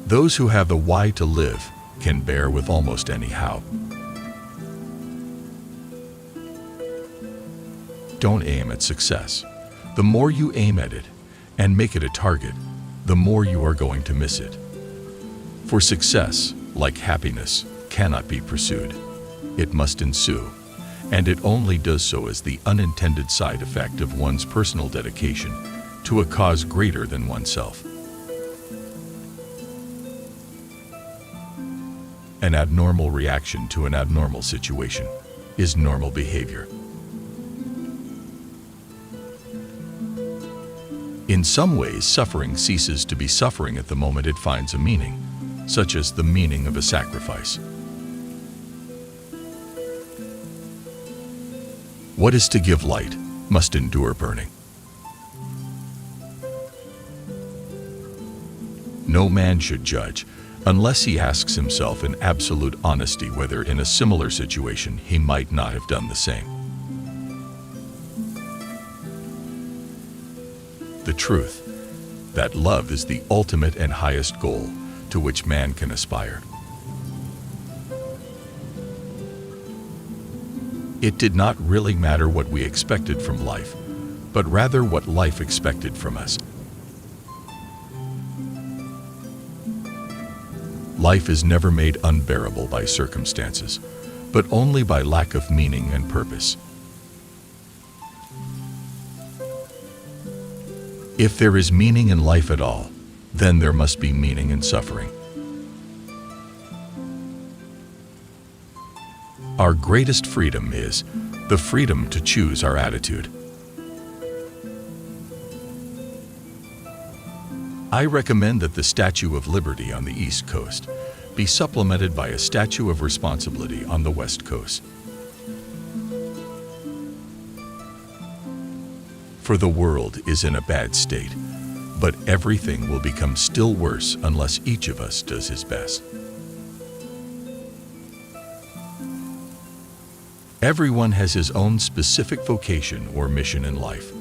Those who have the why to live can bear with almost any how. Don't aim at success. The more you aim at it and make it a target, the more you are going to miss it. For success, like happiness, cannot be pursued. It must ensue, and it only does so as the unintended side effect of one's personal dedication to a cause greater than oneself. An abnormal reaction to an abnormal situation is normal behavior. In some ways, suffering ceases to be suffering at the moment it finds a meaning, such as the meaning of a sacrifice. What is to give light must endure burning. No man should judge unless he asks himself in absolute honesty whether in a similar situation he might not have done the same. The truth, that love is the ultimate and highest goal to which man can aspire. It did not really matter what we expected from life, but rather what life expected from us. Life is never made unbearable by circumstances, but only by lack of meaning and purpose. If there is meaning in life at all, then there must be meaning in suffering. Our greatest freedom is the freedom to choose our attitude. I recommend that the Statue of Liberty on the East Coast be supplemented by a Statue of Responsibility on the West Coast. For the world is in a bad state, but everything will become still worse unless each of us does his best. Everyone has his own specific vocation or mission in life.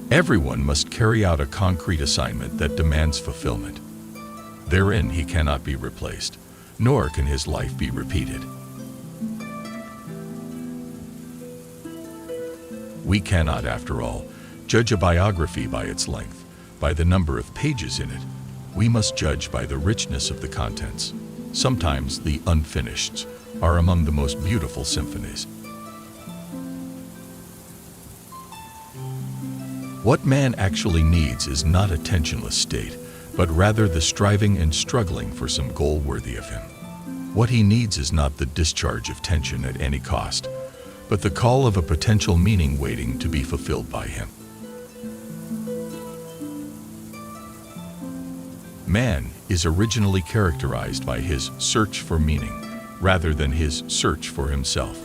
Everyone must carry out a concrete assignment that demands fulfillment. Therein he cannot be replaced, nor can his life be repeated. We cannot, after all, judge a biography by its length, by the number of pages in it. We must judge by the richness of the contents. Sometimes the unfinished are among the most beautiful symphonies. What man actually needs is not a tensionless state, but rather the striving and struggling for some goal worthy of him. What he needs is not the discharge of tension at any cost, but the call of a potential meaning waiting to be fulfilled by him. Man is originally characterized by his search for meaning rather than his search for himself.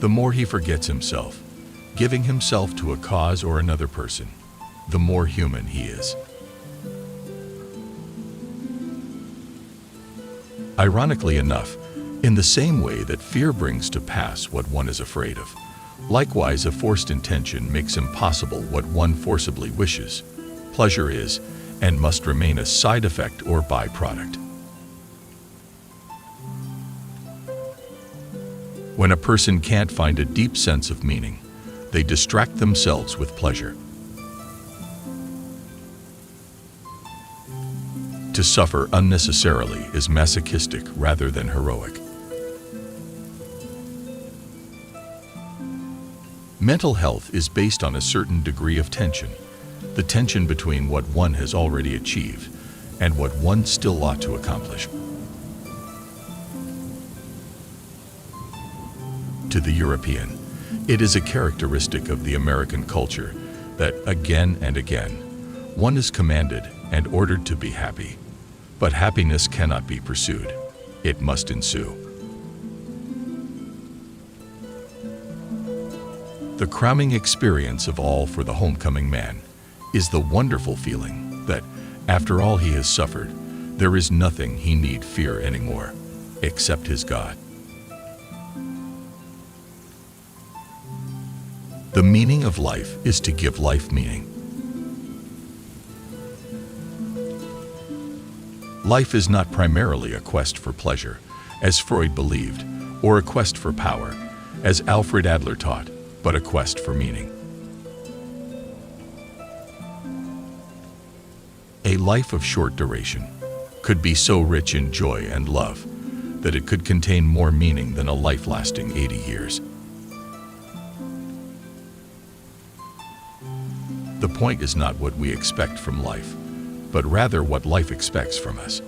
The more he forgets himself, giving himself to a cause or another person, the more human he is. Ironically enough, in the same way that fear brings to pass what one is afraid of, likewise a forced intention makes impossible what one forcibly wishes. Pleasure is, and must remain, a side effect or byproduct. When a person can't find a deep sense of meaning, they distract themselves with pleasure. To suffer unnecessarily is masochistic rather than heroic. Mental health is based on a certain degree of tension, the tension between what one has already achieved and what one still ought to accomplish. To the European, it is a characteristic of the American culture that again and again, one is commanded and ordered to be happy, but happiness cannot be pursued. It must ensue. The crowning experience of all for the homecoming man is the wonderful feeling that, after all he has suffered, there is nothing he need fear anymore, except his God. The meaning of life is to give life meaning. Life is not primarily a quest for pleasure, as Freud believed, or a quest for power, as Alfred Adler taught, but a quest for meaning. A life of short duration could be so rich in joy and love that it could contain more meaning than a life lasting 80 years. The point is not what we expect from life, but rather what life expects from us.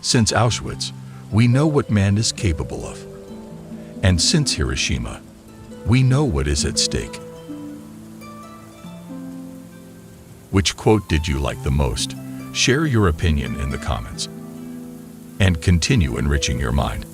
Since Auschwitz, we know what man is capable of. And since Hiroshima, we know what is at stake. Which quote did you like the most? Share your opinion in the comments. And continue enriching your mind.